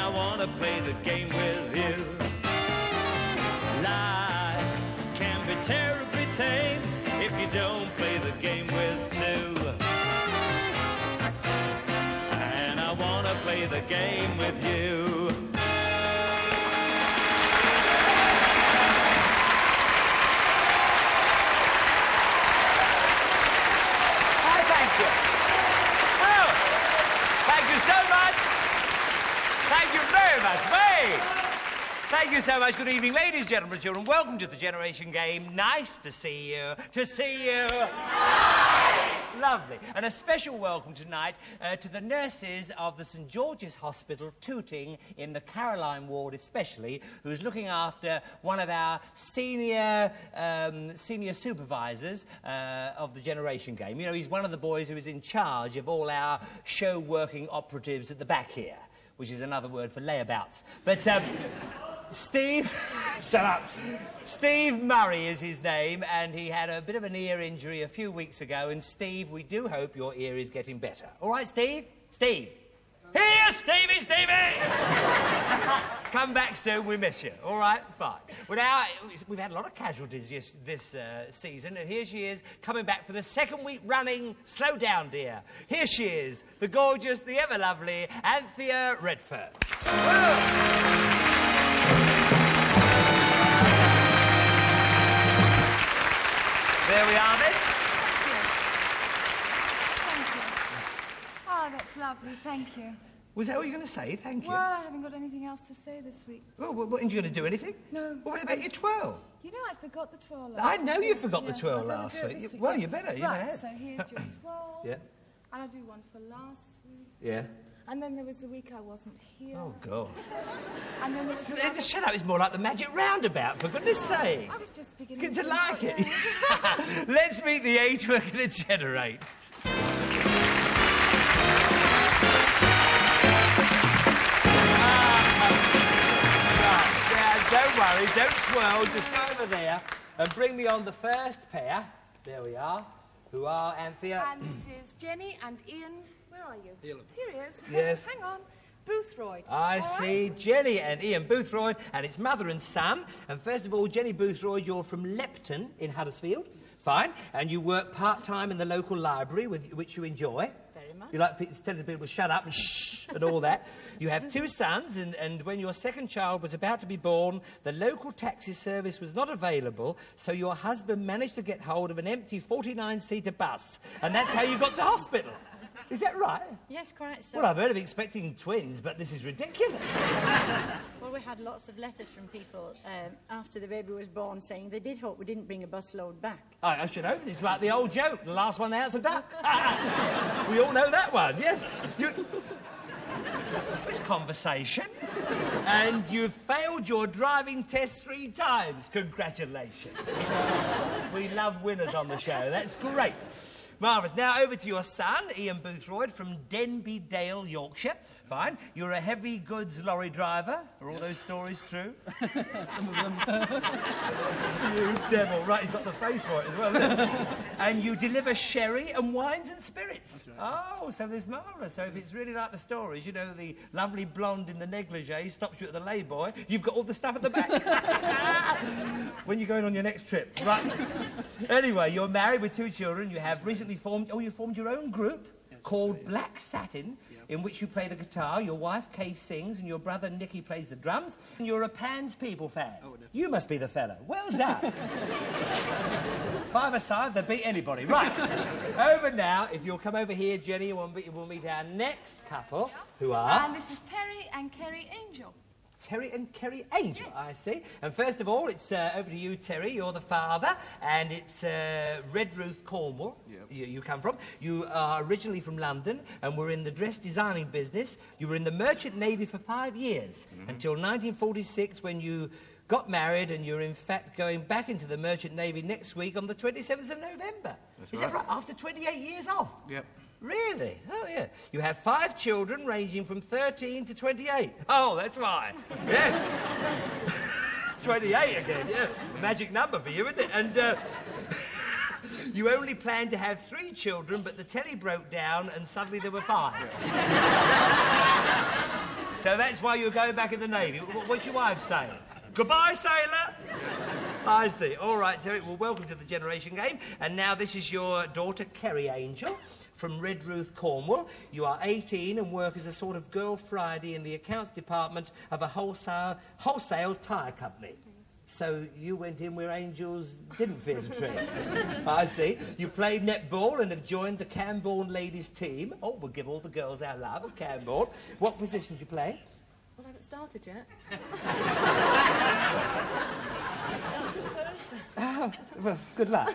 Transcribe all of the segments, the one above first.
I want to play the game with you. Life can be terribly tame if you don't play the game with two. And I want to play the game with you. Thank you so much. Good evening, ladies, gentlemen, children. Welcome to the Generation Game. Nice to see you. To see you. Nice. Lovely. And a special welcome tonight to the nurses of the St George's Hospital, Tooting, in the Caroline ward especially, who's looking after one of our senior supervisors of the Generation Game. You know, he's one of the boys who is in charge of all our show-working operatives at the back here, which is another word for layabouts. But, Steve... Shut up. Steve Murray is his name, and he had a bit of an ear injury a few weeks ago, and Steve, we do hope your ear is getting better. All right, Steve? Steve? Here, Stevie, Stevie! Come back soon, we miss you. All right, fine. Well, now, we've had a lot of casualties this season, and here she is, coming back for the second week running. Slow down, dear. Here she is, the gorgeous, the ever-lovely Anthea Redfern. There we are, then. Thank you. Oh, that's lovely, thank you. Was that what you were going to say? Thank you. Well, I haven't got anything else to say this week. Oh, well, weren't you going to do anything? No. Well, what about your twirl? You know, I forgot the twirl last I know week. you forgot the twirl last week. Well, you better. You right, better. so here's your twirl. Yeah. And I'll do one for last week. Yeah. And then there was the week I wasn't here. Oh, God. And then there was Shut up, it's more like the Magic Roundabout, for goodness sake. I was just beginning To like it. Yeah. Let's meet the age we're going to generate. Now, don't worry, don't twirl, just go over there and bring me on the first pair. There we are. Who are Anthea? And this is Jenny and Ian. Where are you? Here he is. Yes. Hang on. Boothroyd. I see. Right. Jenny and Ian Boothroyd, and it's mother and son. And first of all, Jenny Boothroyd, you're from Lepton in Huddersfield. Fine. And you work part-time in the local library, which you enjoy. Very much. You like telling people to shut up and shh and all that. You have two sons, and when your second child was about to be born, the local taxi service was not available, so your husband managed to get hold of an empty 49-seater bus, and that's how you got to hospital. Is that right? Yes, quite so. Well, I've heard of expecting twins, but this is ridiculous. Well, we had lots of letters from people after the baby was born saying they did hope we didn't bring a busload back. I should hope. It's like the old joke, the last one out's a duck. We all know that one, yes. This conversation. And you've failed your driving test 3 times. Congratulations. We love winners on the show. That's great. Marvellous. Now, over to your son, Ian Boothroyd, from Denby Dale, Yorkshire. Fine. You're a heavy goods lorry driver. Are all those stories true? Some of them. You devil. Right, he's got the face for it as well. And you deliver sherry and wines and spirits. That's right. Oh, so there's marvellous. So if it's really like the stories, you know, the lovely blonde in the negligee stops you at the lay-boy, you've got all the stuff at the back. When you're going on your next trip. Right. Anyway, you're married with 2 children. You have recently formed... Oh, you formed your own group called Black Satin, in which you play the guitar, your wife Kay sings, and your brother Nicky plays the drums. And you're a Pan's People fan. Oh, you must be the fellow. Well done. 5-a-side, they beat anybody. Right. Over now, if you'll come over here, Jenny, we'll meet our next couple, who are... And this is Terry and Kerry Angel. Terry and Kerry Angel, yes. I see. And first of all, it's over to you, Terry. You're the father, and it's Redruth, Cornwall. Yep. You come from. You are originally from London, and were in the dress designing business. You were in the Merchant Navy for 5 years, until 1946, when you got married, and you're in fact going back into the Merchant Navy next week on the 27th of November. That's Is right. that right? After 28 years off? Yep. Really? Oh, yeah. You have 5 children ranging from 13 to 28. Oh, that's right. Yes. 28 again, yeah. A magic number for you, isn't it? And you only planned to have 3 children, but the telly broke down and suddenly there were 5. So that's why you're going back in the Navy. What's your wife saying? Goodbye, sailor. I see. All right, Terry. Well, welcome to the Generation Game. And now this is your daughter, Kerry Angel, from Redruth, Cornwall. You are 18 and work as a sort of Girl Friday in the accounts department of a wholesale tyre company. So you went in where angels didn't fear to tread. I see. You played netball and have joined the Camborne ladies team. Oh, we'll give all the girls our love at Camborne. What position do you play? Well, I haven't started yet. Oh, well, good luck.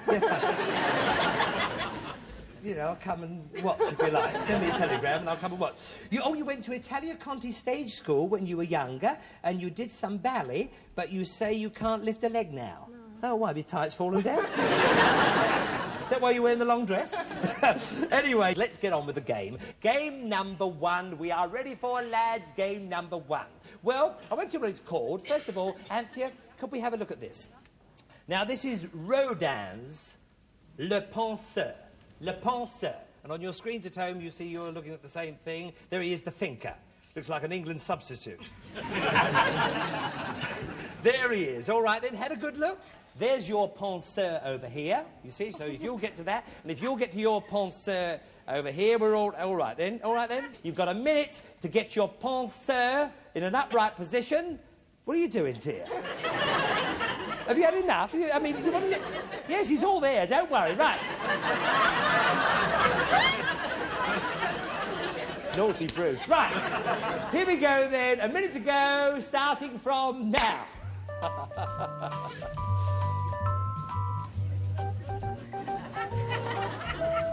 You know, I'll come and watch if you like. Send me a telegram and I'll come and watch. You went to Italia Conti Stage School when you were younger and you did some ballet, but you say you can't lift a leg now. No. Oh, why? Have your tights fallen down? Is that why you're wearing the long dress? Anyway, let's get on with the game. Game number 1. We are ready for, lads, game number 1. Well, I won't tell you what it's called. First of all, Anthea, could we have a look at this? Now, this is Rodin's Le Penseur. Le Penseur. And on your screens at home, you see you're looking at the same thing. There he is, the thinker. Looks like an England substitute. There he is. All right, then, had a good look. There's your penseur over here, you see. So if you'll get to that, and if you'll get to your penseur over here, we're all right then. All right, then. You've got a minute to get your penseur in an upright position. What are you doing, dear? Have you had enough? I mean, yes, he's all there. Don't worry. Right. Naughty Bruce. Right. Here we go, then. A minute to go, starting from now.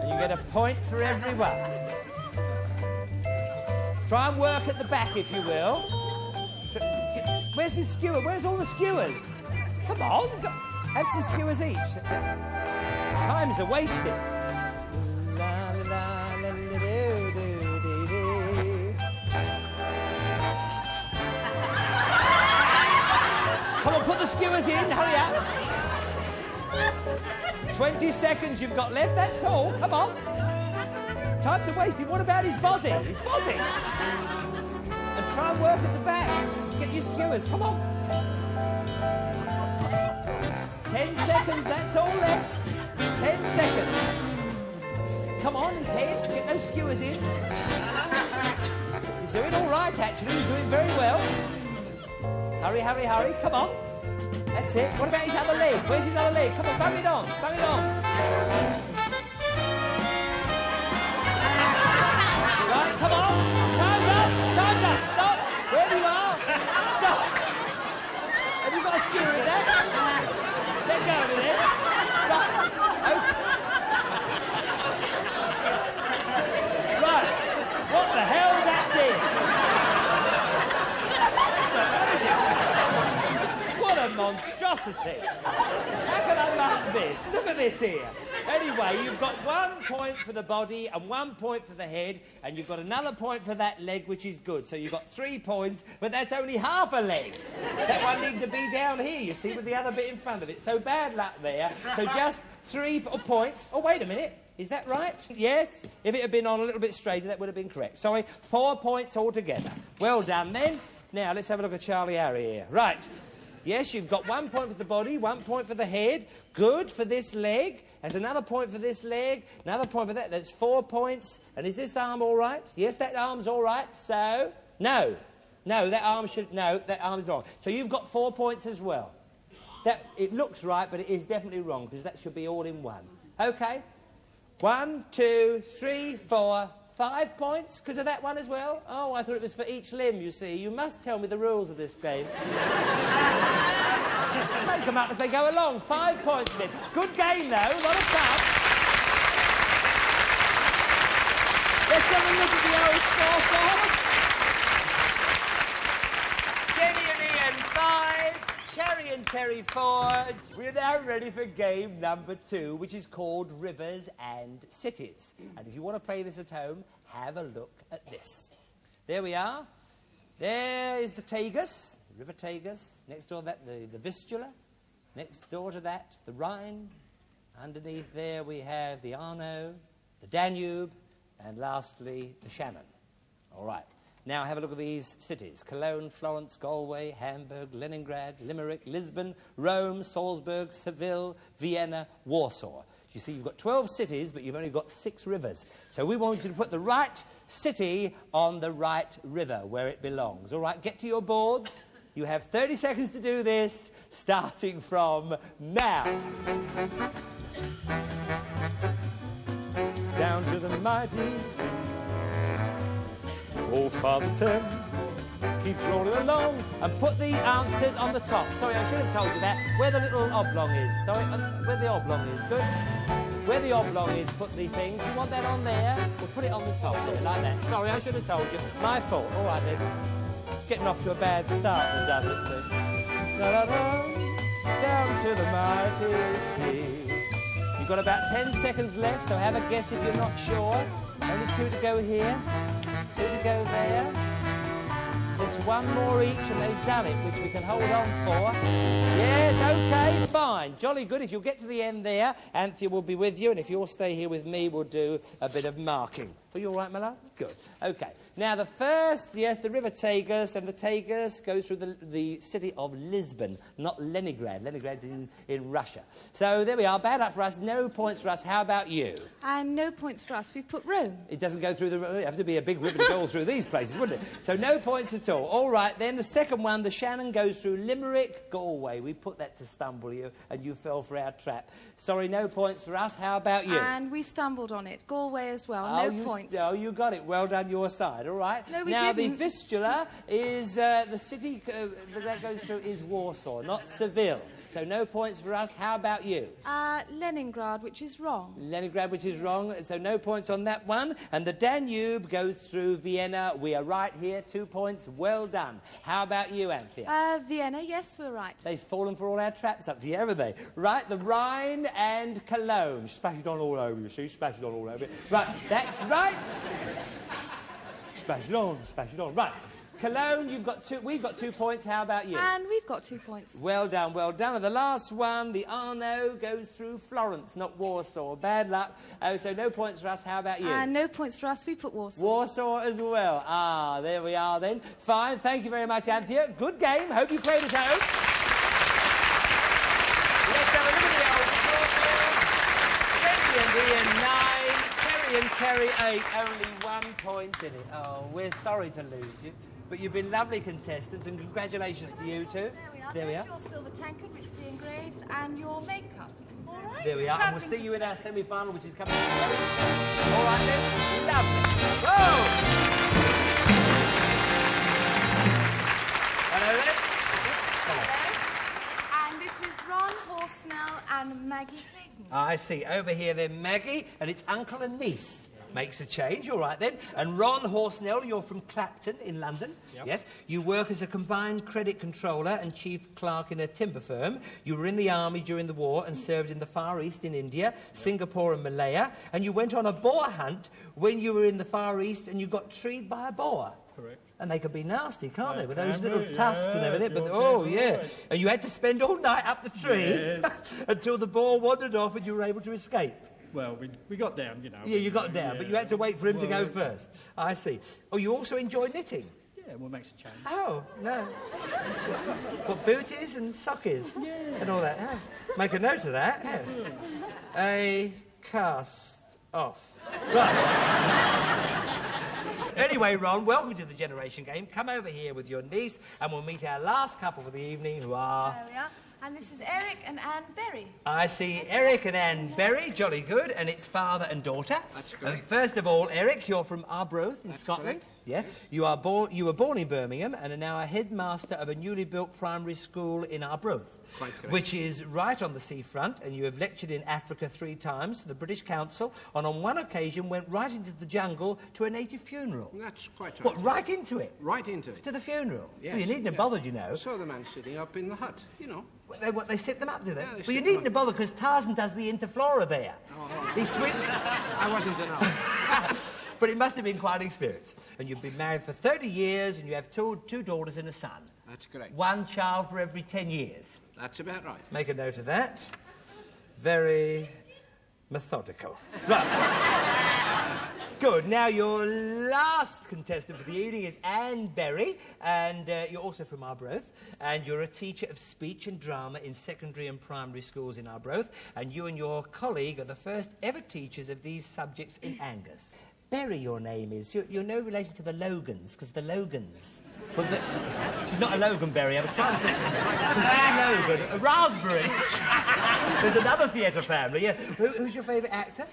And you get a point for everyone. Try and work at the back, if you will. Where's his skewer? Where's all the skewers? Come on, have some skewers each. That's it. Times are wasted. Come on, put the skewers in. Hurry up. 20 seconds you've got left. That's all. Come on. Times are wasted. What about his body? His body. And try and work at the back. Get your skewers. Come on. 10 seconds, that's all left. 10 seconds. Come on, his head. Get those skewers in. You're doing all right, actually. You're doing very well. Hurry, hurry, hurry. Come on. That's it. What about his other leg? Where's his other leg? Come on, bang it on. Bang it on. Right, come on. Time's up. Time's up. Stop. Where you are. Stop. Have you got a skewer in there? Let go of it. Right. Okay. Right. What the hell's that thing? That's not bad, is it? What a monstrosity. How can I mark this? Look at this here. Anyway, you've got 1 point for the body and 1 point for the head, and you've got another point for that leg, which is good. So you've got 3 points, but that's only half a leg. That one needed to be down here, you see, with the other bit in front of it. So bad luck there. So just 3 points. Oh, wait a minute. Is that right? Yes. If it had been on a little bit straighter, that would have been correct. Sorry, 4 points altogether. Well done, then. Now, let's have a look at Charlie Harry here. Right. Yes, you've got 1 point for the body, 1 point for the head. Good for this leg. There's another point for this leg, another point for that. That's 4 points. And is this arm all right? Yes, that arm's all right. So, no. No, that arm should... No, that arm's wrong. So you've got 4 points as well. It looks right, but it is definitely wrong, because that should be all in one. OK. 1, 2, 3, 4, 5 points because of that one as well. Oh, I thought it was for each limb, you see. You must tell me the rules of this game. Make them up as they go along. 5 points then. Good game, though. A lot of fun. Let's have a look at the old scoreboard. Jenny and Ian, 5. Kerry and Terry, 4. We're now ready for game number 2, which is called Rivers and Cities. And if you want to play this at home, have a look at this. There we are. There is the Tagus. River Tagus. Next door to that, the Vistula. Next door to that, the Rhine. Underneath there we have the Arno, the Danube, and lastly, the Shannon. All right. Now have a look at these cities. Cologne, Florence, Galway, Hamburg, Leningrad, Limerick, Lisbon, Rome, Salzburg, Seville, Vienna, Warsaw. You see, you've got 12 cities, but you've only got 6 rivers. So we want you to put the right city on the right river, where it belongs. All right, get to your boards. You have 30 seconds to do this, starting from now. Down to the mighty sea. Oh, Father Thames keeps rolling along, and put the answers on the top. Sorry, I should have told you that. Where the little oblong is. Sorry, where the oblong is. Good. Where the oblong is, put the thing. Do you want that on there? We'll put it on the top, there, like that. Sorry, I should have told you. My fault. All right, then. It's getting off to a bad start, does it? So. Down to the mighty sea. You've got about 10 seconds left, so have a guess if you're not sure. Only 2 to go here, 2 to go there. Just 1 more each and they've done it, which we can hold on for. Yes, OK, fine. Jolly good. If you'll get to the end there, Anthea will be with you, and if you'll stay here with me, we'll do a bit of marking. Are you all right, my love? Good. OK. Now, the first, yes, the River Tagus, and the Tagus goes through the city of Lisbon, not Leningrad. Leningrad's in Russia. So there we are. Bad luck for us. No points for us. How about you? And no points for us. We've put Rome. It doesn't go through the... It'd have to be a big river to go all through these places, wouldn't it? So no points at all. All right, then the second one, the Shannon goes through Limerick, Galway. We put that to stumble you, and you fell for our trap. Sorry, no points for us. How about you? And we stumbled on it. Galway as well. No points. Oh, you got it. Well done, your side. All right. No, we now, didn't. the Vistula is the city that goes through is Warsaw, not Seville. So no points for us. How about you? Leningrad, which is wrong. Leningrad, which is wrong. So no points on that one. And the Danube goes through Vienna. We are right here. 2 points. Well done. How about you, Anthea? Vienna, yes, we're right. They've fallen for all our traps up to here, haven't they? Right, the Rhine and Cologne. Splash it on all over, you see. Splash it on all over. Right, that's right. Splash it on, splash it on. Right. Cologne, we've got 2 points. How about you? And we've got 2 points. Well done, well done. And the last one, the Arno goes through Florence, not Warsaw. Bad luck. Oh, so no points for us. How about you? And no points for us. We put Warsaw. Warsaw as well. Ah, there we are then. Fine. Thank you very much, Anthea. Good game. Hope you played at home. Let's have a look at the old scoreboard. Freddie and Ian 9, Terry and Kerry 8. Only 1 point in it. Oh, we're sorry to lose you. But you've been lovely contestants, and congratulations to you two. There we are. There's your silver tankard, which will be engraved, and your makeup. All right. There we are. And we'll see you in our semi-final, which is coming up very soon. All right, then. Lovely. Whoa! Hello, then. Hello. And this is Ron Horsnell and Maggie Clayton. I see. Over here, then, Maggie, and it's uncle and niece. Makes a change, all right then. And Ron Horsnell, you're from Clapton in London. Yep. Yes. You work as a combined credit controller and chief clerk in a timber firm. You were in the army during the war and served in the Far East in India, Singapore and Malaya. And you went on a boar hunt when you were in the Far East and you got treed by a boar. Correct. And they can be nasty, can't they? With those little tusks and everything. But oh, yeah. And you had to spend all night up the tree until the boar wandered off and you were able to escape. Well, we got down, you know. Yeah, you got down, but you had to wait for him to go first. I see. Oh, you also enjoy knitting? Yeah, well, makes a change. Oh, no. What, booties and sockies? Yeah. And all that. Oh, make a note of that. Yeah. A cast off. Right. Anyway, Ron, welcome to the Generation Game. Come over here with your niece, and we'll meet our last couple for the evening, who are... There we are. And this is Eric and Anne Berry. I see Eric and Anne Berry, jolly good, and it's father and daughter. That's great. And first of all, Eric, you're from Arbroath in Scotland. Correct. Yeah. You were born in Birmingham and are now a headmaster of a newly built primary school in Arbroath. Quite correct. Which is right on the seafront, and you have lectured in Africa 3 times to the British Council, and on one occasion went right into the jungle to a native funeral. That's quite right. What, right into it? Right into it. To the funeral? Yes. Well, you needn't have bothered, you know. I saw the man sitting up in the hut, you know. They sit them up, do they? Yeah, they well, sit you them needn't up. have bothered, because Tarzan does the interflora there. Oh. He's sweet. I wasn't enough. But it must have been quite an experience. And you've been married for 30 years, and you have two daughters and a son. That's correct. 1 child for every 10 years. That's about right. Make a note of that. Very methodical. Right. Good. Now, your last contestant for the evening is Anne Berry, and you're also from Arbroath, and you're a teacher of speech and drama in secondary and primary schools in Arbroath, and you and your colleague are the first ever teachers of these subjects in Angus. Berry, your name is. You're no relation to the Logans, because the Logans... Well, she's not a Logan Berry, I was trying to think. She's not a Logan. A Raspberry. There's another theatre family, yeah. Who's your favourite actor?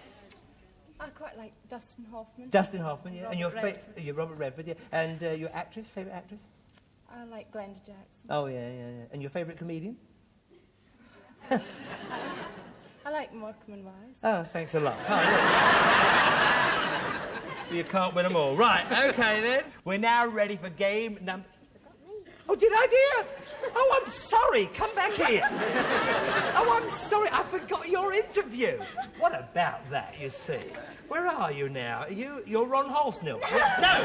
I quite like Dustin Hoffman. Dustin Hoffman, yeah. Robert And your Redford. you're Robert Redford, yeah. And your actress, favourite actress? I like Glenda Jackson. Oh, yeah. And your favourite comedian? I like Morecambe and Wise. Oh, thanks a lot. Oh, yeah. You can't win them all. Right, OK, then. We're now ready for game number... Oh, did I, dear? Oh, I'm sorry. Come back here. Oh, I'm sorry. I forgot your interview. What about that, you see? Where are you now? You're Ron Halsnell? No.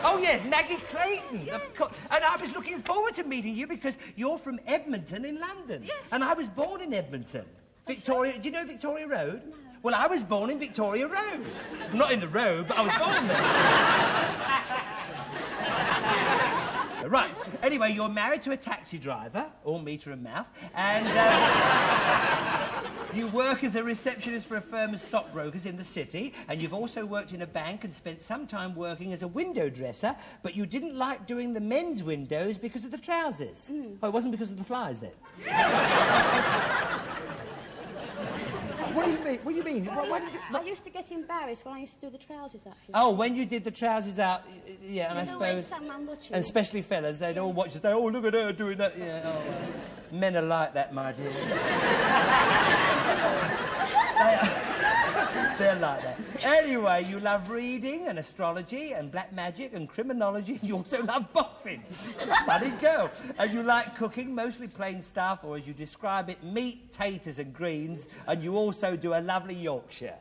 Oh, yes, Maggie Clayton. Of course. And I was looking forward to meeting you because you're from Edmonton in London. Yes. And I was born in Edmonton. Victoria... Do you know Victoria Road? No. Well, I was born in Victoria Road. Not in the road, but I was born there. Right. Anyway, you're married to a taxi driver, all meter and mouth, and you work as a receptionist for a firm of stockbrokers in the city, and you've also worked in a bank and spent some time working as a window dresser, but you didn't like doing the men's windows because of the trousers. Oh, it wasn't because of the flies, then? What do you mean? What do you mean? Why did you... I used to get embarrassed when I used to do the trousers, actually. Oh, when you did the trousers out, yeah, and I suppose... someone watching. And especially fellas, they'd all watch and say, oh, look at her doing that. Yeah, oh, men are like that, my dear. They're like that. Anyway, you love reading and astrology and black magic and criminology, and you also love boxing. Funny girl. And you like cooking, mostly plain stuff, or as you describe it, meat, taters and greens, and you also do a lovely Yorkshire.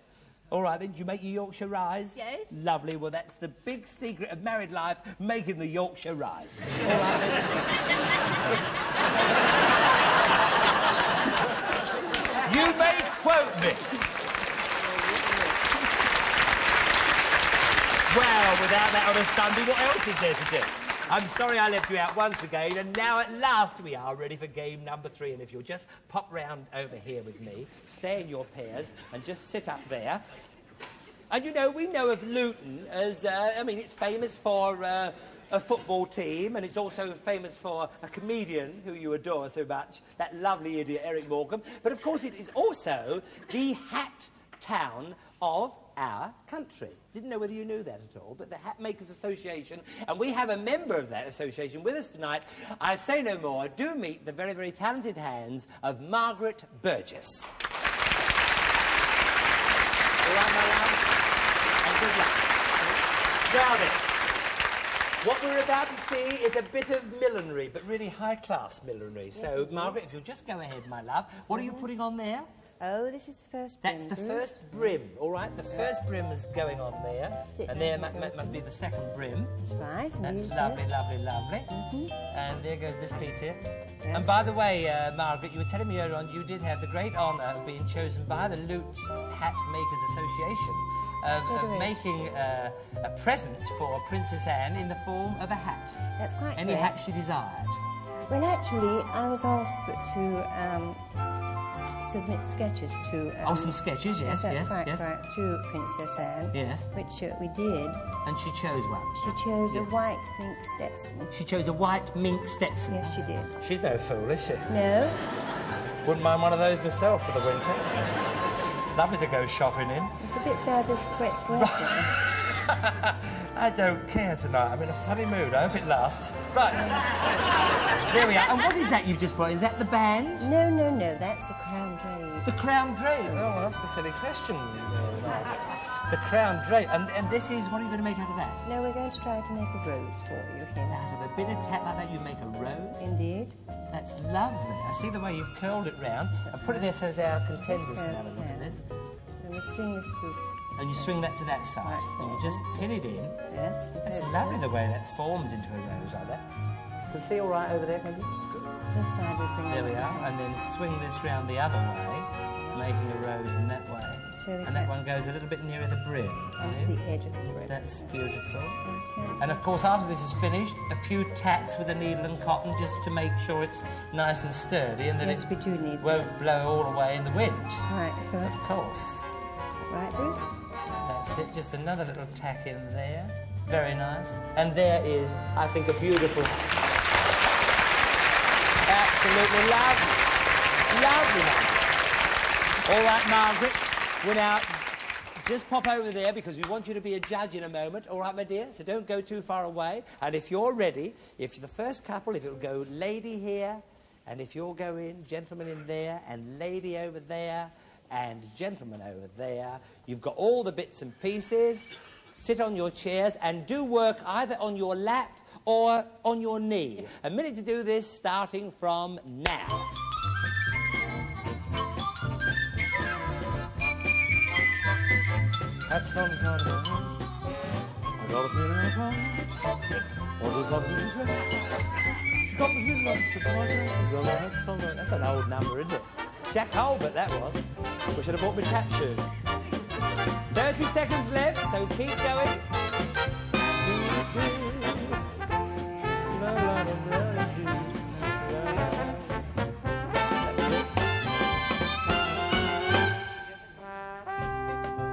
All right, then, do you make your Yorkshire rise? Yes. Lovely. Well, that's the big secret of married life, making the Yorkshire rise. All right, then. You may quote me. Well, without that on a Sunday, what else is there to do? I'm sorry I left you out once again, and now at last we are ready for game number 3. And if you'll just pop round over here with me, stay in your pairs, and just sit up there. And, you know, we know of Luton as, I mean, it's famous for a football team, and it's also famous for a comedian who you adore so much, that lovely idiot Eric Morecambe. But, of course, it is also the hat town of our country. Didn't know whether you knew that at all, but the Hat Makers Association, and we have a member of that association with us tonight. I say no more. Do meet the very, very talented hands of Margaret Burgess. All right, my love? And good luck. Now then, what we're about to see is a bit of millinery, but really high-class millinery. So, Margaret, if you'll just go ahead, my love. What are you putting on there? Oh, this is the first brim. That's the first brim, all right? The first brim is going on there. And there must be the second brim. That's right. That's lovely, lovely, lovely. And there goes this piece here. Yes. And by the way, Margaret, you were telling me earlier on you did have the great honour of being chosen by the Luton Hat Makers Association of making a present for Princess Anne in the form of a hat. That's quite Any correct. hat she desired. Well, actually, I was asked to submit sketches to... some sketches, yes, that's yes, quite yes. right, to Princess Anne. Yes. Which we did. And she chose one. She chose a white mink Stetson. She chose a white mink Stetson. Yes, she did. She's no fool, is she? No. Wouldn't mind one of those myself for the winter. Lovely to go shopping in. It's a bit bad this wet weather. I don't care tonight. I'm in a funny mood. I hope it lasts. Right. There we are. And what is that you've just brought? Is that the band? No, no, no. That's the crown drape. The crown drape? Oh, well, that's a silly question, Margaret. The crown drape. And this is... What are you going to make out of that? No, we're going to try to make a rose for you here. Out of a bit of tape like that, you make a rose? Indeed. That's lovely. I see the way you've curled it round and put it there so as our contenders can have a look at this. And we swing this to... And you swing that to that side. Right. And you just pin it in. Yes. That's lovely the way that forms into a rose like that. You can see all right over there, can you? Good. This side we bring There we are. And then swing this round the other way, making a rose in that way. So we And that one goes a little bit nearer the brim. onto the edge of the brim. That's beautiful. Right, And of course, after this is finished, a few tacks with a needle and cotton just to make sure it's nice and sturdy and that Yes, it we do need won't blow all away in the wind. Right, so Of course. right, Bruce. That's it. Just another little tack in there. Very nice. And there is, I think, a beautiful... Absolutely lovely. Lovely. All right, Margaret. We're now... Just pop over there because we want you to be a judge in a moment. All right, my dear? So don't go too far away. And if you're ready, if you're the first couple, if it'll go lady here, and if you'll go in, gentleman in there, and lady over there, and gentleman over there. You've got all the bits and pieces. Sit on your chairs and do work either on your lap or on your knee. A minute to do this, starting from now. That song's on the I got a feeling I can't. Or the song's in the She's got the feeling that song. That's an old number, isn't it? Jack Colbert, that was. We should have bought my tap shoes. 30 seconds left, so keep going.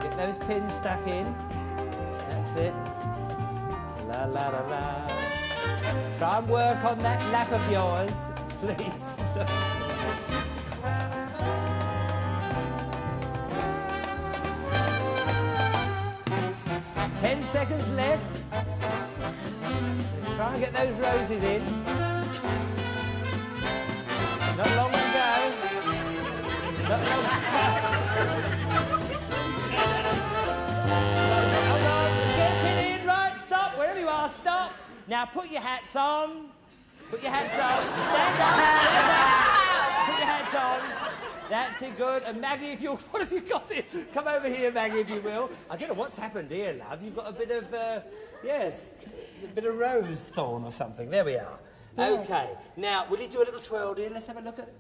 Get those pins stuck in. That's it. La la la la. Try and work on that lap of yours, please. 10 seconds left. So try and get those roses in. Not long to go. Not long to go. Hold on. Get a pin in. Right, stop. Wherever you are, stop. Now put your hats on. Put your hats on. Stand up. Stand up. Put your hats on. That's it, good. And Maggie, if you... What have you got it? Come over here, Maggie, if you will. I don't know what's happened here, love. You've got a bit of, yes, a bit of rose thorn or something. There we are. Yes. OK. Now, will you do a little twirl, dear? Let's have a look at...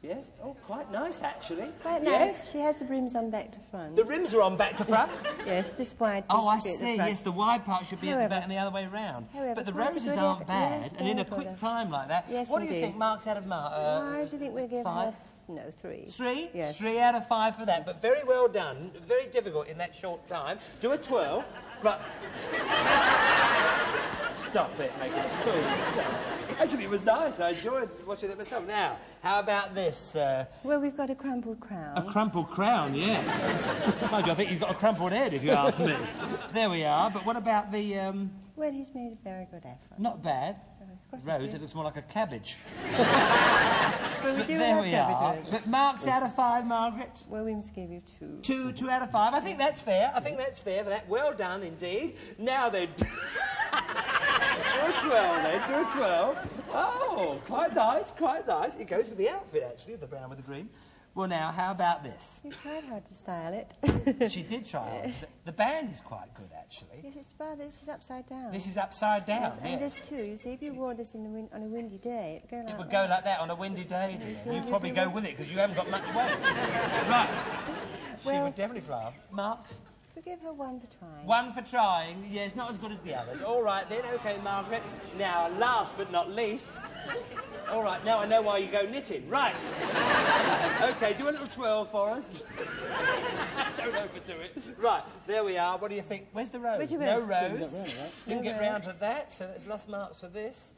Yes? Oh, quite nice, actually. Quite nice. Yes. She has the brims on back to front. The rims are on back to front? Yes, this wide piece Oh, I should be at the see. front. Yes, the wide part should be at the back and the other way round. However, But the quite a roses good aren't effort. bad, Yes, and in a very quick good. time like that. Yes, what do you indeed. think marks out of mark? 5, do you think we'll give 5? her... No, 3. 3? Yes. 3 out of 5 for that, but very well done. Very difficult in that short time. Do a twirl. Right. Stop it, making a fool. Actually, it was nice. I enjoyed watching it myself. Now, how about this? Well, we've got a crumpled crown. A crumpled crown, yes. Mind you, I think he's got a crumpled head, if you ask me. There we are. But what about the... Well, he's made a very good effort. Not bad. Of course Rose, he it did. looks more like a cabbage. Well, we But do there have we are. cabbage. But marks out of 5, Margaret? Well, we must give you 2. 2 out of 5. I think that's fair. I think that's fair for that. Well done, indeed. Now then... do a twirl, then. Do a twirl. Oh, quite nice, quite nice. It goes with the outfit, actually, the brown with the green. Well, now, how about this? You tried hard to style it. She did try it. The band is quite good, actually. Yes, it's bad. This is upside down. This is upside down, Yes, and yes. this too. You see, if you wore this on a windy day, it'd go like It would that. go like that on a windy day, dear. see, You'd if probably you go were- with it, because you haven't got much weight. Right. She Well- would definitely fly off. Marks? We give her 1 for trying. 1 for trying. Yes, not as good as the others. All right, then. OK, Margaret. Now, last but not least... All right, now I know why you go knitting. Right. OK, do a little twirl for us. Don't overdo it. Right, there we are. What do you think? Where's the rose? Where's your No rose? rose. Didn't No get rose. round to that, so that's lost marks for this.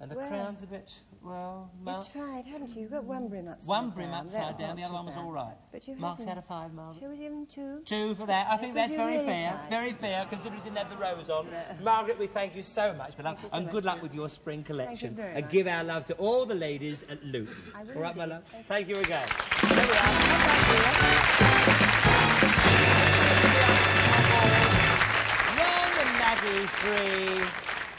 And the Well, crown's a bit, well, You marked. tried, haven't you? You've got one brim upside down. One brim That upside was down, not the other too one was bad. all right. But you Marks haven't. out of 5, Margaret. Shall we give them 2? 2 for that. I think Because that's you very really fair. tried. Very fair, considering we didn't have the rose on. Margaret, we thank you so much, beloved. Thank you so And much, good luck Bruce. with your spring collection. very And much. give our love to all the ladies at Luton. I will All right, my indeed. love? Thank you again. There we are. Come back here. Ron and Maggie, 3.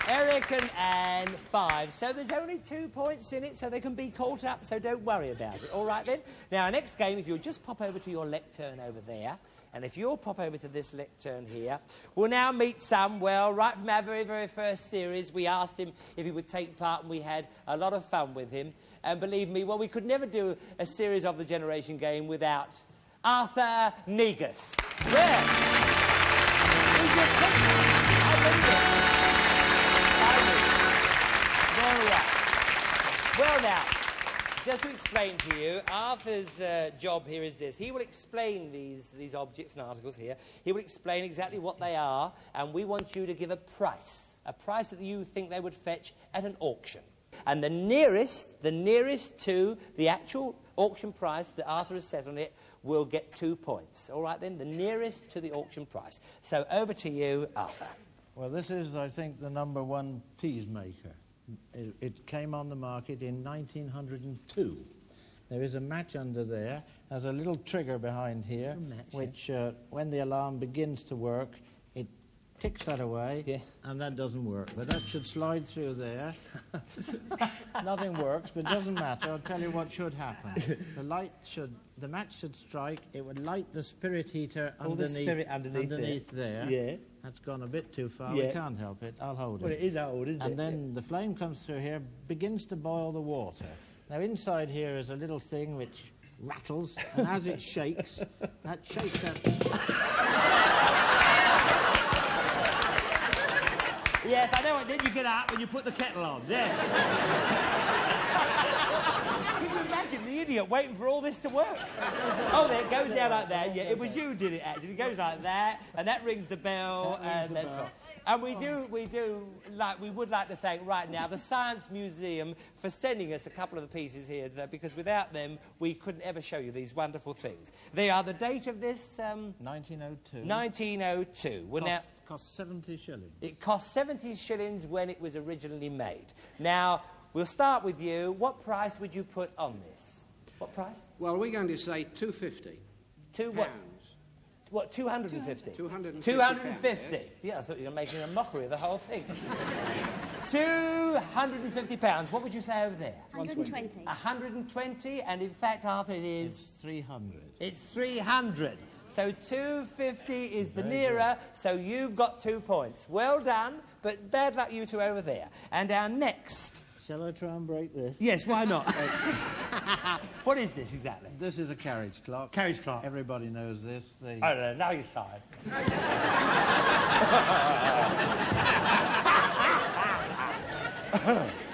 Eric and Anne, 5. So there's only 2 points in it, so they can be caught up, so don't worry about it. All right, then? Now, our next game, if you'll just pop over to your lectern over there, and if you'll pop over to this lectern here, we'll now meet some, well, right from our very, very first series, we asked him if he would take part, and we had a lot of fun with him. And believe me, well, we could never do a series of the Generation Game without Arthur Negus. Where? He just picked it. I believe it. There we are. Well, now, just to explain to you, Arthur's job here is this. He will explain these objects and articles here. He will explain exactly what they are, and we want you to give a price that you think they would fetch at an auction. And the nearest to the actual auction price that Arthur has set on it will get 2 points. All right, then, the nearest to the auction price. So over to you, Arthur. Well, this is, I think, the #1 peacemaker. It came on the market in 1902. There is a match under there, has a little trigger behind here, which, when the alarm begins to work, it ticks that away, and that doesn't work. But that should slide through there. Nothing works, but it doesn't matter. I'll tell you what should happen. The match should strike. It would light the spirit heater underneath there. Yeah. That's gone a bit too far. Yeah. We can't help it. I'll hold it. Well, it is old, isn't it? And then the flame comes through here, begins to boil the water. Now, inside here is a little thing which rattles, and as it shakes, that shakes that... Yes, I know. Then you get out and you put the kettle on. Yes. Can you imagine the idiot waiting for all this to work? Oh, there it goes down like that. Yeah, it was you did it actually. It goes like that, and that rings the bell, and that's fine. And we would like to thank right now the Science Museum for sending us a couple of the pieces here, because without them we couldn't ever show you these wonderful things. They are the date of this 1902. 1902. Cost 70 shillings. It cost 70 shillings when it was originally made. Now, we'll start with you. What price would you put on this? What price? Well, we're going to say £250. What? What, 250? 250. Yeah, I thought you were making a mockery of the whole thing. £250. What would you say over there? 120. 120, and in fact, Arthur, it is... It's 300. It's 300. So 250 is the nearer, so you've got 2 points. Well done, but bad luck you two over there. And our next... Shall I try and break this? Yes, why not? What is this exactly? This is a carriage clock. Carriage clock. Everybody knows this. I don't know, now you side.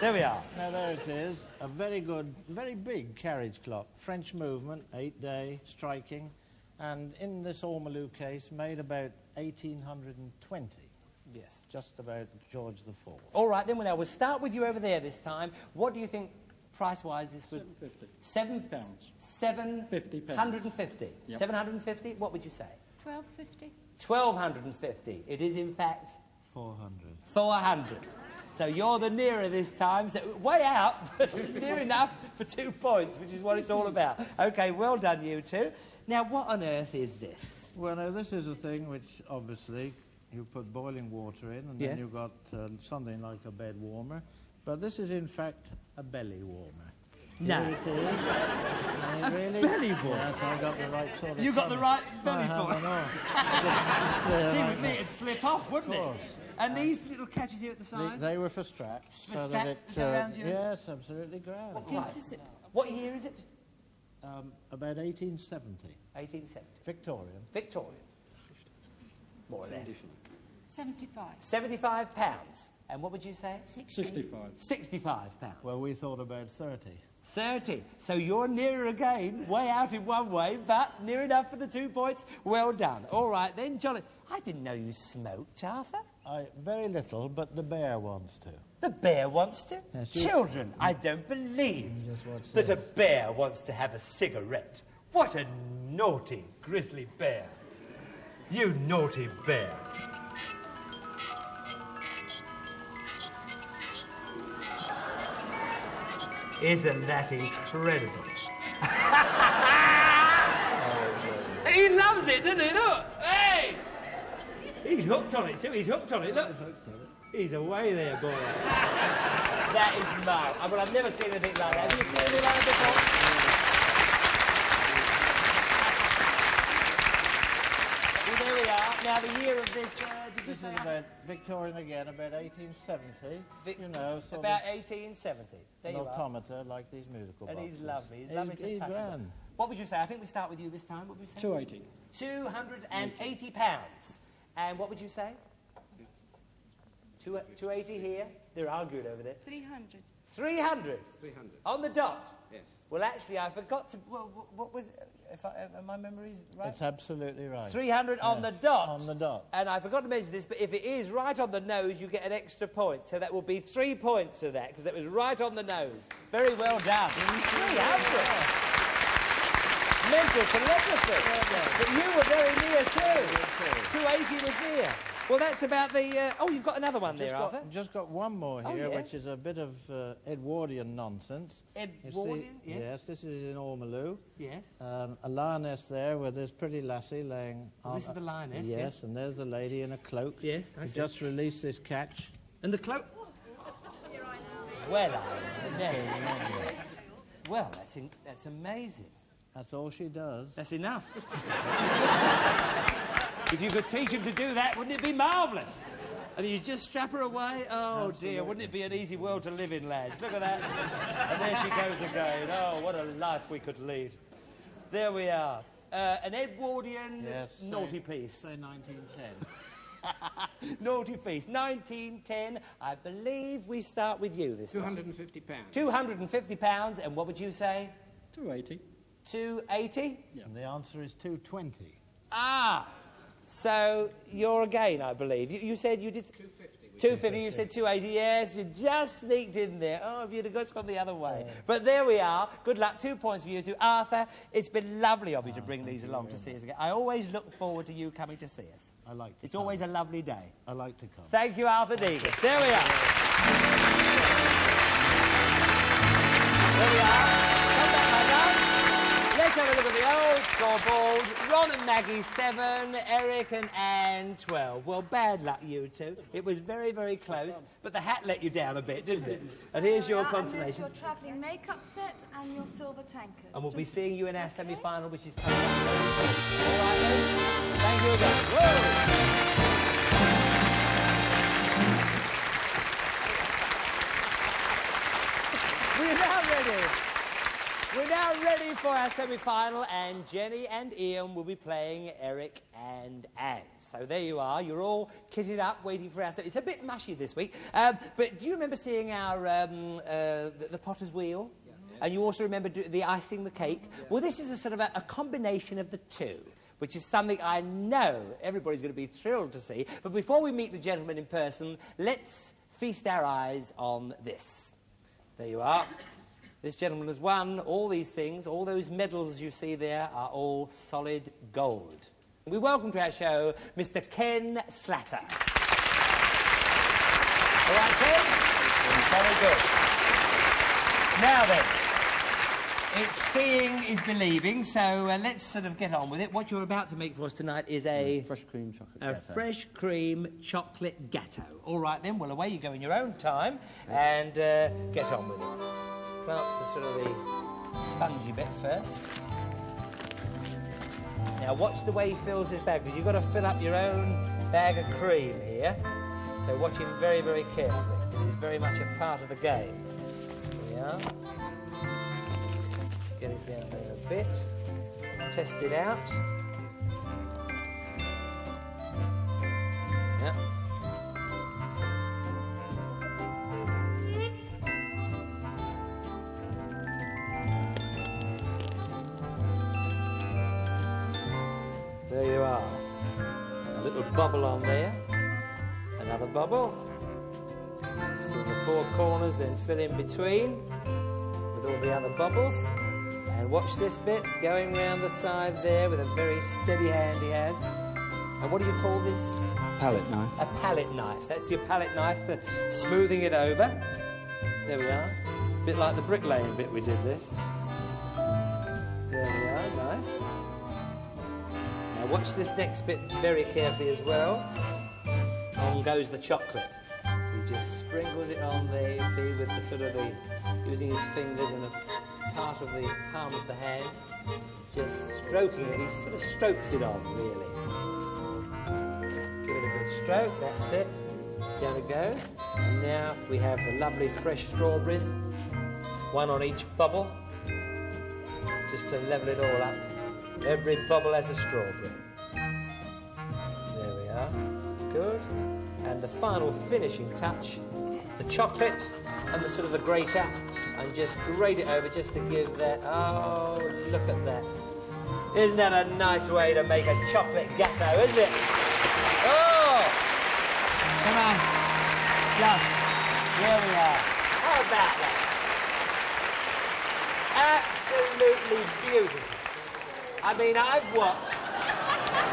There we are. Now there it is. A very good, very big carriage clock. French movement, 8-day, striking. And in this ormolu case, made about 1820. Yes. Just about George IV. All right, then we'll start with you over there this time. What do you think, price-wise, this would... £750. £750. £150. Yep. 750? What would you say? 1250. 1250. It is, in fact... 400. 400. So you're the nearer this time. So way out, but near enough for 2 points, which is what it's all about. OK, well done, you two. Now, what on earth is this? Well, now, this is a thing which, obviously... You put boiling water in, and then you've got something like a bed warmer. But this is, in fact, a belly warmer. No. Here it is. A really? belly warmer? Yes, I got the right sort of... You got the right belly for it? See, like with me, it'd slip off, wouldn't it? And these little catches here at the side? They were for straps. For straps to go around you? Yes, absolutely grand. What date is it? What year is it? About 1870. 1870. Victorian. Victorian. More or less. 75. £75. And what would you say? 65. £65. Well, we thought about 30. 30. So you're nearer again, way out in one way, but near enough for the 2 points. Well done. All right then, Johnny. I didn't know you smoked, Arthur. Very little, but the bear wants to. The bear wants to? Yes, Children, I don't believe that a bear wants to have a cigarette. What a naughty, grisly bear. You naughty bear. Isn't that incredible? He loves it, doesn't he? Look! Hey! He's hooked on it too. He's hooked on it. Look. He's away there, boy. That is mad. Well, I've never seen anything like that. Have you seen anything like that before? Well, there we are. Now, the year of this, did you This say? is about Victorian again, about 1870. You know, sort about of 1870. There an you are. automata like these musical And boxes. he's lovely. He's lovely to touch. grand. What would you say? I think we start with you this time. What would you say? 280. £280. And what would you say? 280 here. They're arguing over there. 300. 300. 300. On the dot. Yes. Well, actually, I forgot to. Well, what was? If my memory's right. It's absolutely right. 300 on the dot. On the dot. And I forgot to mention this, but if it is right on the nose, you get an extra point. So that will be 3 points for that, because it was right on the nose. Very well done. 300. Mental telegraphy. But you were very near too. 280 was near. Well, that's about the... oh, you've got another one there, Arthur. Just got one more Oh, here, yeah? which is a bit of Edwardian nonsense. Edwardian, yeah. Yes, this is in Ormolu. Yes. A lioness there with this pretty lassie laying on... This is the lioness, yes. yes. And there's a lady in a cloak. Yes, I who see. just released this catch. And the cloak... Well, I never remember. Well, that's amazing. That's all she does. That's enough. If you could teach him to do that, wouldn't it be marvellous? And you just strap her away? Oh, Absolutely. dear, wouldn't it be an easy world to live in, lads? Look at that. And there she goes again. Oh, what a life we could lead. There we are. An Edwardian naughty piece. Say 1910. Naughty piece. 1910. I believe we start with you this time. £250. £250. And what would you say? 280. 280? Yeah. And the answer is 220. Ah! So you're again, I believe. You said you did... 250. 250, you said 280, yes, you just sneaked in there. Oh, if you'd have just gone the other way. But there we are. Good luck. 2 points for you two. Arthur, it's been lovely of you to bring these along to see us again. I always look forward to you coming to see us. I like to It's come. always a lovely day. I like to come. Thank you, Arthur Deegan. There we are. There we are. Come back, my love. Let's have a look at the old scoreboard. Ron and Maggie 7, Eric and Anne 12. Well, bad luck, you two. It was very, very close, but the hat let you down a bit, didn't it? And here's your And there's consolation. your travelling makeup set and your silver tankard. And we'll be seeing you in our semi-final, which is coming up very soon. All right, then. Thank you again. Whoa! We're now ready. We're now ready for our semi-final, and Jenny and Ian will be playing Eric and Anne. So there you are. You're all kitted up, waiting for our... It's a bit mushy this week, but do you remember seeing our the potter's wheel? Yeah. And you also remember the icing the cake? Yeah. Well, this is a sort of a combination of the two, which is something I know everybody's going to be thrilled to see. But before we meet the gentleman in person, let's feast our eyes on this. There you are. This gentleman has won all these things. All those medals you see there are all solid gold. We welcome to our show Mr. Ken Slatter. All right, Ken? Very good. Now then, it's seeing is believing, so let's sort of get on with it. What you're about to make for us tonight is a... Fresh cream chocolate A gâteau. fresh cream chocolate gâteau. All right, then, well, away you go in your own time and get on with it. Plants the sort of the spongy bit first. Now watch the way he fills his bag, because you've got to fill up your own bag of cream here. So watch him very, very carefully. This is very much a part of the game. Here we are. Get it down there a bit. Test it out. Yeah. There you are. A little bubble on there. Another bubble. So the 4 corners, then fill in between with all the other bubbles. And watch this bit going round the side there with a very steady hand he has. And what do you call this? Palette knife. A palette knife. That's your palette knife for smoothing it over. There we are. A bit like the bricklaying bit we did this. There we are, nice. Now watch this next bit very carefully as well. On goes the chocolate. He just sprinkles it on there, you see, with the sort of the... using his fingers and a part of the palm of the hand. Just stroking it. He sort of strokes it on, really. stroke, that's it. Down it goes. And now we have the lovely fresh strawberries, one on each bubble, just to level it all up. Every bubble has a strawberry. There we are. Good. And the final finishing touch, the chocolate and the sort of the grater, and just grate it over just to give that. Oh, look at that. Isn't that a nice way to make a chocolate gâteau, isn't it? Oh! Come on. Just, here we are. How about that? Absolutely beautiful. I mean, I've watched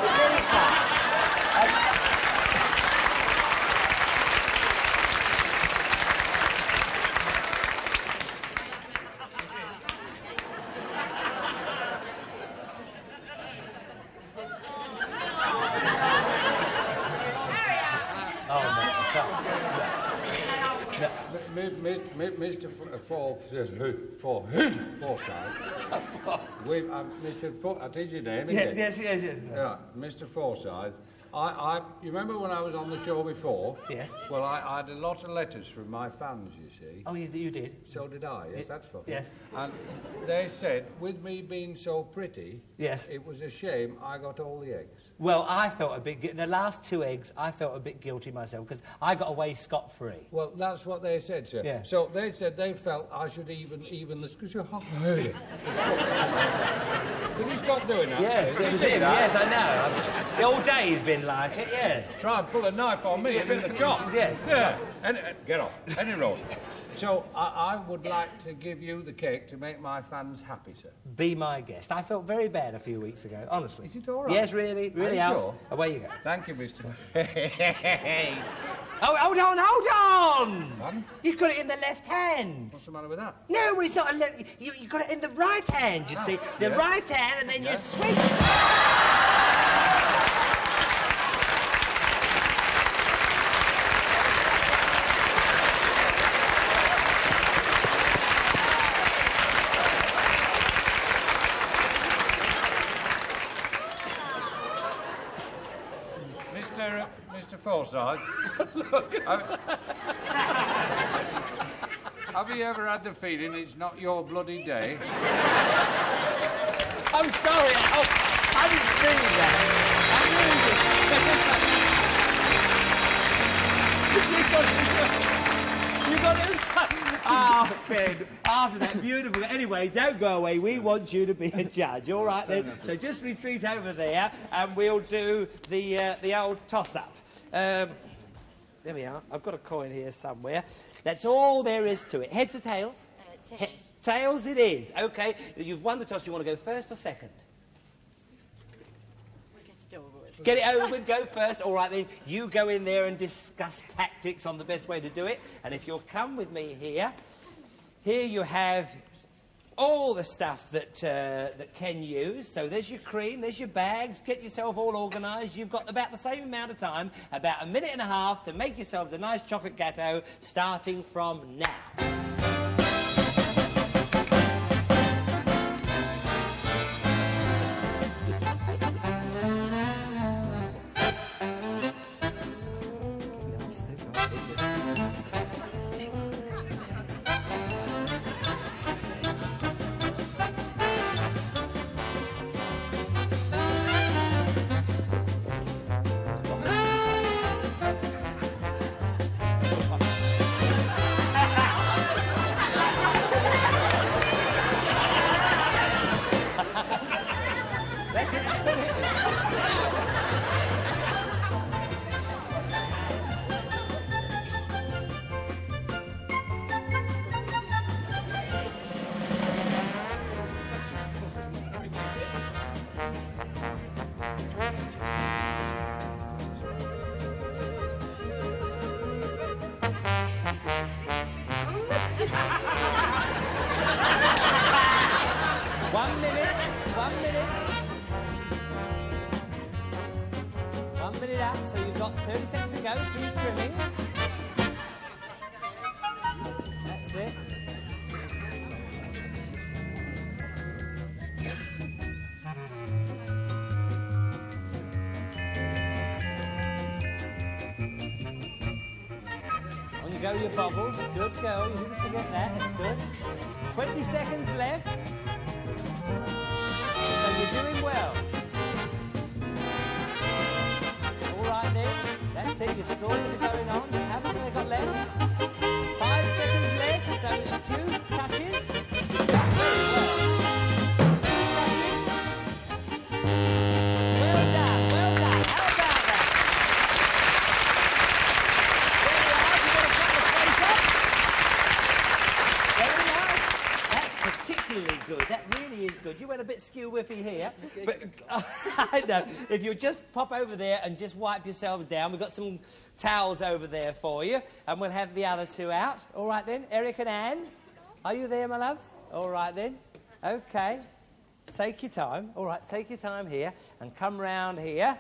many times. Mr. Forsyth, Mr. I teach your name, isn't Yes. Yeah, Mr. Forsyth. You remember when I was on the show before? Yes. Well, I had a lot of letters from my fans, you see. Oh, you did? So did I, yes, that's funny. Yes. And they said, with me being so pretty, yes, it was a shame I got all the eggs. Well, I felt a bit... The last 2 eggs, I felt a bit guilty myself, because I got away scot-free. Well, that's what they said, sir. Yeah. So they said they felt I should even the... Can you stop doing that? Yes, it was him. Yes, I know. The whole day's been like it, yes. Try and pull a knife on me and in the chop. Yes. Yeah. Get off. Any road. So I would like to give you the cake to make my fans happy, sir. Be my guest. I felt very bad a few weeks ago, honestly. Is it all right? Yes, really, really. Are you sure? Away you go. Thank you, Mr. Oh, hold on! Pardon? You've got it in the left hand. What's the matter with that? No, it's not a left... You got it in the right hand, you see. The right hand, and then you swing. Mr. Forsyth, have you ever had the feeling it's not your bloody day? I'm sorry. I didn't mean that. You got it. Oh, Ben, after that, beautiful. Anyway, don't go away. We want you to be a judge, all right, then? So just retreat over there, and we'll do the old toss-up. There we are. I've got a coin here somewhere. That's all there is to it. Heads or tails? Tails. Tails it is. OK. You've won the toss. Do you want to go first or second? We'll get it over with. Get it over with, go first. All right, then, you go in there and discuss tactics on the best way to do it. And if you'll come with me here, here you have all the stuff that Ken used. So there's your cream, there's your bags. Get yourself all organised. You've got about the same amount of time, about 1.5 minutes, to make yourselves a nice chocolate gâteau, starting from now. So you've got 30 seconds to go for your trimmings. That's it. go, your bobbles. Good girl, you didn't forget that, that's good. 20 seconds left. So you're doing well. All right then, that's it, your straws are going on. How much have they got left? 5 seconds left, so a few touches. You've done very well. 2 touches. Well done, well done. How about that? There we are, you've got to put the face up. Very nice. That's particularly good. That really is good. You went a bit skew-whiffy here. But I know. If you just pop over there and just wipe yourselves down, we've got some towels over there for you, and we'll have the other 2 out. All right then, Eric and Anne, are you there, my loves? All right then. Okay. Take your time. All right, take your time here and come round here.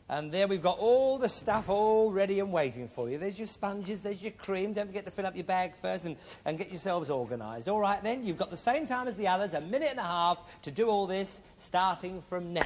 And there we've got all the stuff all ready and waiting for you. There's your sponges, there's your cream. Don't forget to fill up your bag first and get yourselves organised. All right then, you've got the same time as the others, a minute and a half to do all this, starting from now.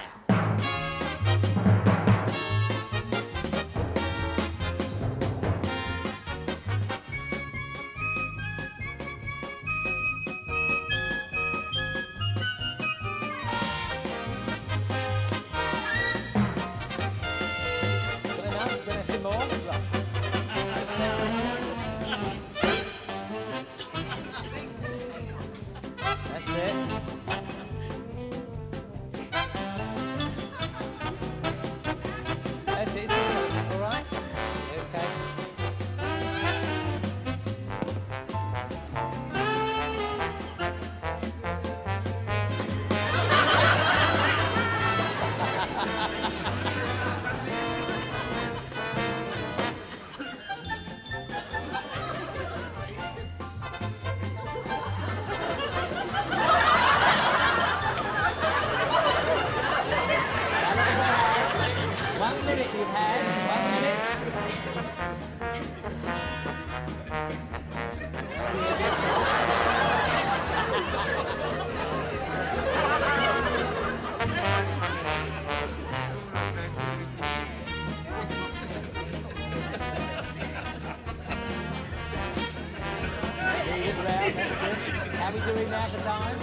How are we doing now for time?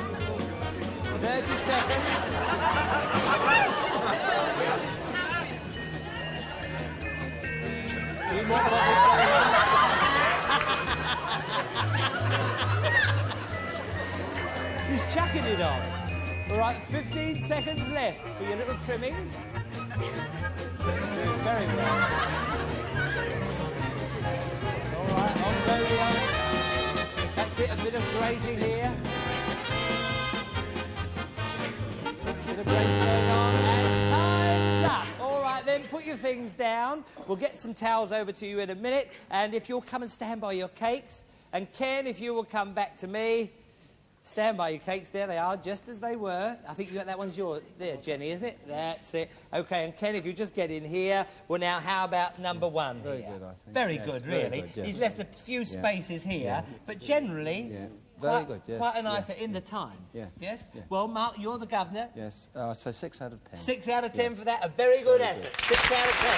30 seconds. Few more bubbles going on. She's chucking it on. All right, 15 seconds left for your little trimmings. Doing very well. All right, on go, Leon. That's it, a bit of grating here. A bit of grating going on, and time's up. All right then, put your things down. We'll get some towels over to you in a minute, and if you'll come and stand by your cakes. And Ken, if you will come back to me. Stand by your cakes. There they are, just as they were. I think that one's yours. There, Jenny, isn't it? That's it. OK, and Ken, if you just get in here. Well, now, how about number one very here? Good, I think. Very yes, good, very really. Good, yes. He's left a few spaces here, but generally, very good, yes. quite a nice in the time. Yeah. Yes? Yeah. Well, Mark, you're the governor. Yes, so 6 out of 10. 6 out of 10 for that. A very good effort. Good. 6 out of 10.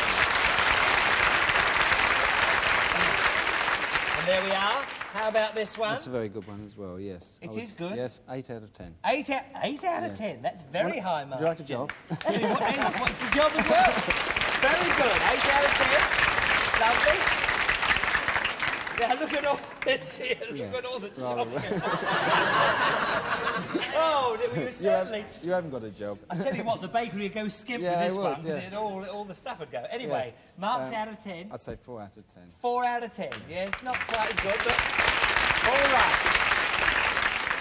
And there we are. How about this one? That's a very good one as well, yes. It is good? Yes, 8 out of 10. 8 out of 10. That's very high, Mark. Would you like a job? What's the job as well? Very good. 8 out of 10. Lovely. Now look at all this here. Look at all the chocolate. Oh, we were certainly... You haven't got a job. I tell you what, the bakery would go skimp with this one, because all the stuff would go. Anyway, Mark's out of 10. I'd say 4 out of 10. 4 out of 10. Yes, not quite as good, but all right.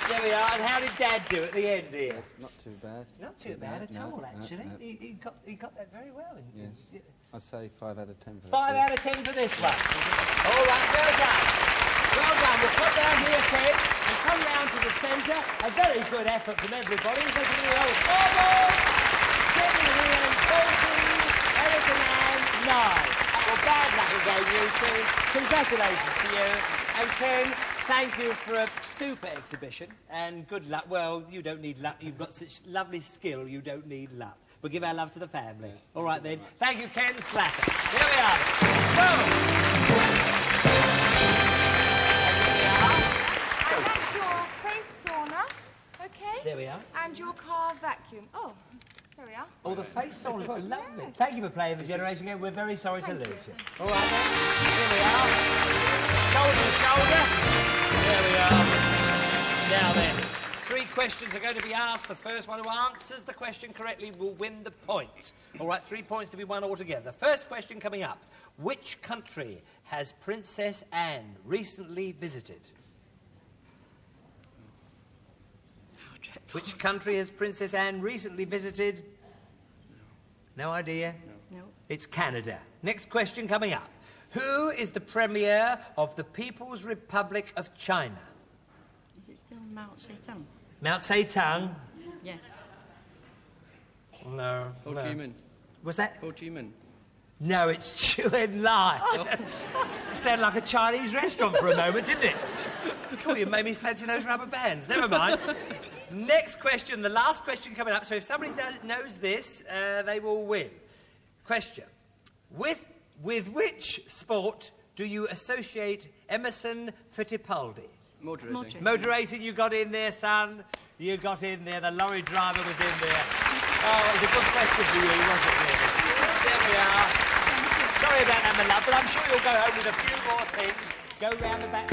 There we are. And how did Dad do at the end here? Yes, not too bad. Not too bad at all, actually. No. He got that very well. Yes. I'd say 5 out of 10 for 5 out of 10 for this one. All right, well done. Well done. We'll put down here, Ken, and come round to the centre. A very good effort from everybody. So to the old scoreboard. Jenny here, 14, Eric and Anne, 9. Well, bad luck again, you two. Congratulations to you. And Ken, thank you for a super exhibition. And good luck. Well, you don't need luck. You've got such lovely skill, you don't need luck. But give our love to the family. Yes, all right, then. Thank you, Ken Slatter. Here we are. Go! There we are. And your car vacuum. Oh, there we are. Oh, the face song. Oh, lovely. Thank you for playing the Generation Game. We're very sorry to lose you. All right, then. Here we are. Shoulder to shoulder. There we are. Now then, 3 questions are going to be asked. The first one who answers the question correctly will win the point. All right, 3 points to be won altogether. The first question coming up. Which country has Princess Anne recently visited? Which country has Princess Anne recently visited? No idea? No. It's Canada. Next question coming up. Who is the Premier of the People's Republic of China? Is it still Mao Zedong? Mao Zedong? Yeah. No. Ho Chi Minh. Was that? Ho Chi Minh. No, it's Chu En Lai. It sounded like a Chinese restaurant for a moment, didn't it? Cool, you made me fancy those rubber bands. Never mind. Next question, the last question coming up. So if somebody knows this, they will win. Question. With which sport do you associate Emerson Fittipaldi? Motor racing. Motor racing, you got in there, son. You got in there. The lorry driver was in there. Oh, it was a good question for you, wasn't it, really? There we are. Sorry about that, my love, but I'm sure you'll go home with a few more things. Go round the back.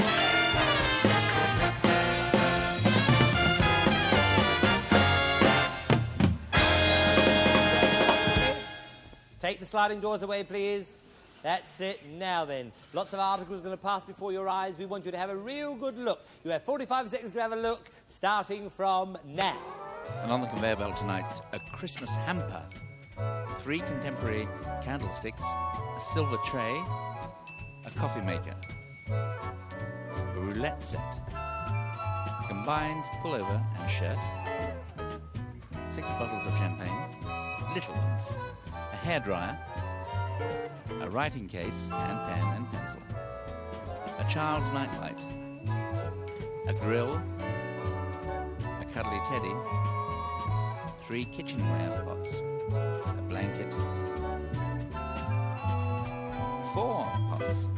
Take the sliding doors away, please. That's it. Now then, lots of articles are going to pass before your eyes. We want you to have a real good look. You have 45 seconds to have a look, starting from now. And on the conveyor belt tonight, a Christmas hamper, 3 contemporary candlesticks, a silver tray, a coffee maker, a roulette set, a combined pullover and shirt, 6 bottles of champagne, little ones, a hairdryer, a writing case and pen and pencil, a child's nightlight, a grill, a cuddly teddy, 3 kitchenware pots, a blanket, 4 pots,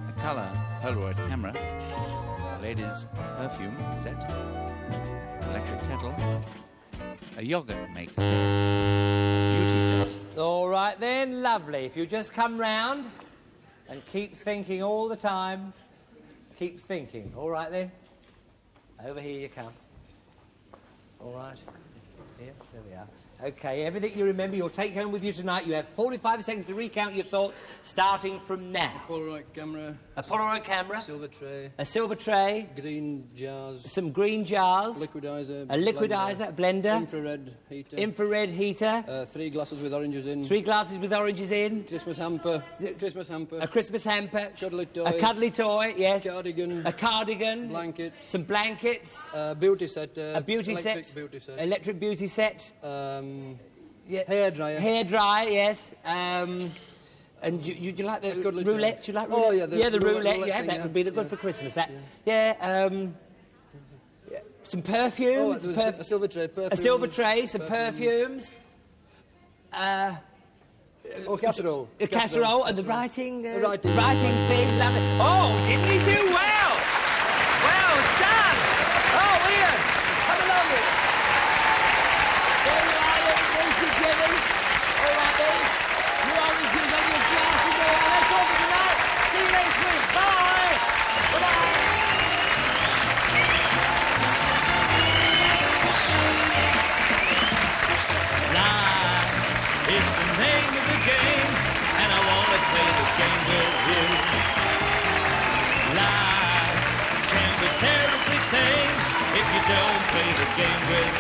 a colour Polaroid camera, a lady's perfume set, electric kettle, a yogurt maker, beauty set. All right then, lovely. If you just come round and keep thinking all the time, keep thinking. All right then. Over here you come. All right. Here, there we are. Okay, everything you remember you'll take home with you tonight. You have 45 seconds to recount your thoughts, starting from now. A Polaroid camera. A Polaroid camera. Silver tray. A silver tray. Green jars. Some green jars. Liquidizer. A liquidizer, a blender. Infrared heater. Infrared heater. 3 glasses with oranges in. 3 glasses with oranges in. Christmas hamper. Christmas hamper. A Christmas hamper. Cuddly toy. A cuddly toy, yes. Cardigan. A cardigan. Blanket. Some blankets. A beauty set. A beauty electric set. Beauty set. Electric beauty set. Yeah. Hairdryer. Hairdryer, yes. And you like the roulette? You like roulette? Oh, yeah. The roulette, thing, yeah. That would be good for Christmas, that. Some perfumes. Oh, a silver tray. Perfume. A silver tray, some perfumes. Casserole. A casserole and the writing thing. Lovely. Oh, didn't he do well? Well done. Oh, Ian, come along with it. There you are, ladies and gentlemen. All right then. You oranges on your glasses there. That's all for tonight. See you next week. Bye. Bye-bye. Life is the name of the game, and I want to play the game with you. Life can be terribly tame if you don't play the game with